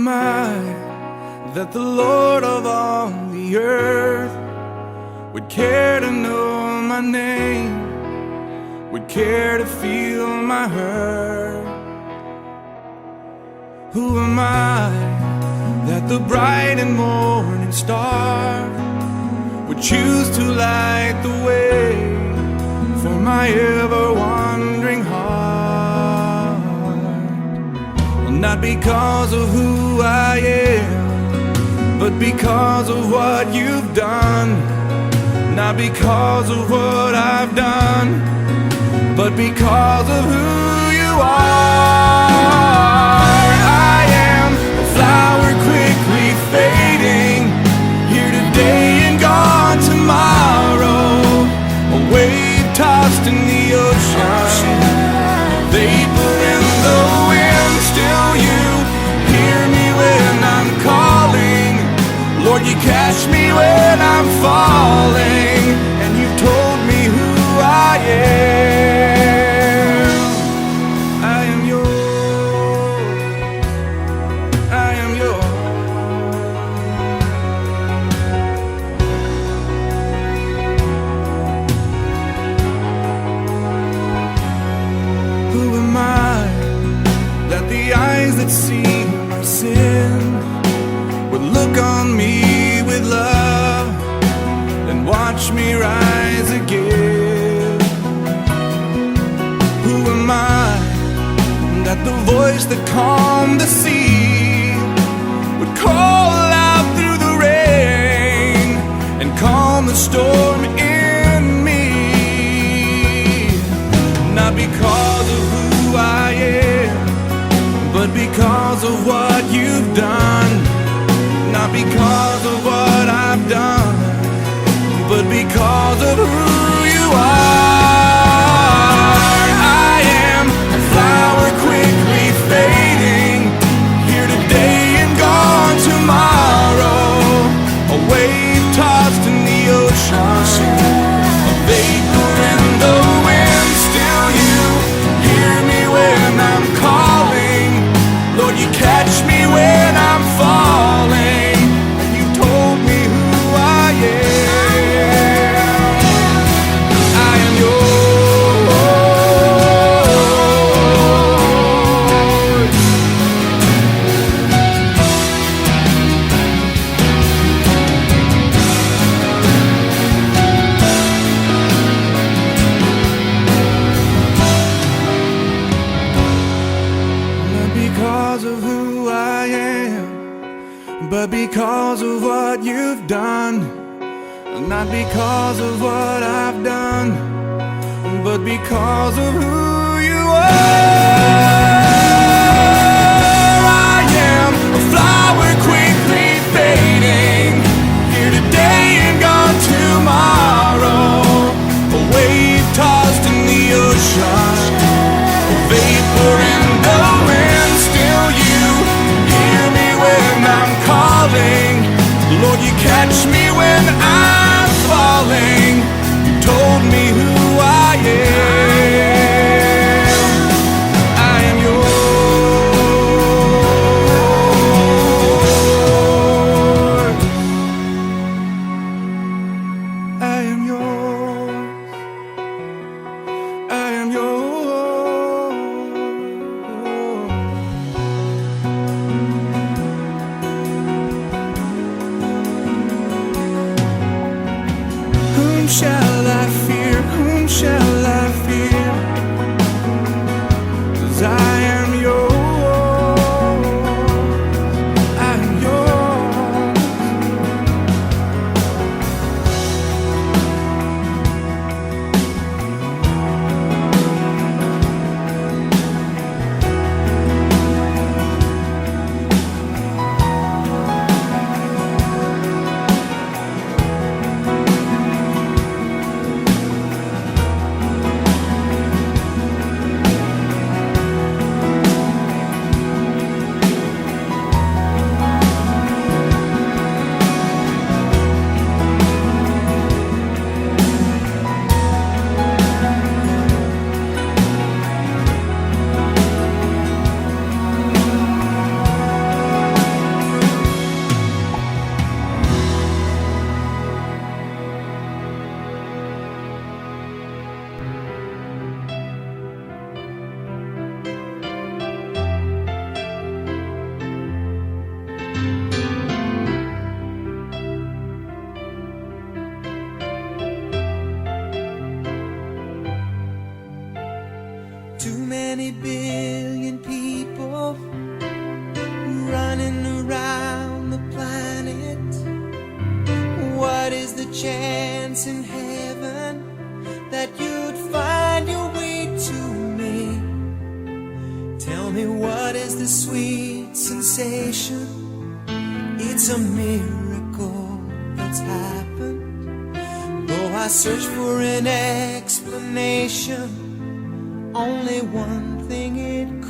am I that the Lord of all the earth would care to know my name, would care to feel my hurt? Who am I that the bright and morning star would choose to light the way for my ever-wandering heart? Well, not because of who I am, but because of what you've done. Not because of what I've done, but because of who you are. I am a flower quickly fading, here today and gone tomorrow, a wave tossed in the ocean, vapor in the wind. Still you hear me when I'm calling, Lord, you catch me when I'm falling, and you've told me who I am. I am yours, I am yours. Who am I that the eyes that see my sin would look on me with love and watch me rise again? Who am I that the voice that calmed the sea would call out through the rain and calm the storm in me? Not because of who I am, but because of what you've done. Not because of what I've done, but because of who you are. I am a flower quickly fading, here today and gone tomorrow, a wave tossed in the ocean, a vapor in the wind. Still you hear me when I'm calling, Lord, you catch me when I'm falling. But because of what you've done, not because of what I've done, but because of who you are. I am a flower quickly fading, here today and gone tomorrow, a wave tossed in the ocean, a vapor in the wind. Still you hear me when I'm calling, Lord, you catch me when I'm falling. You told me who I am. I am yours. I am yours. I am yours. billion people running around the planet. What is the chance in heaven that you'd find your way to me? Tell me, what is the sweet sensation? It's a miracle that's happened. Though I search for an explanation, only one thing it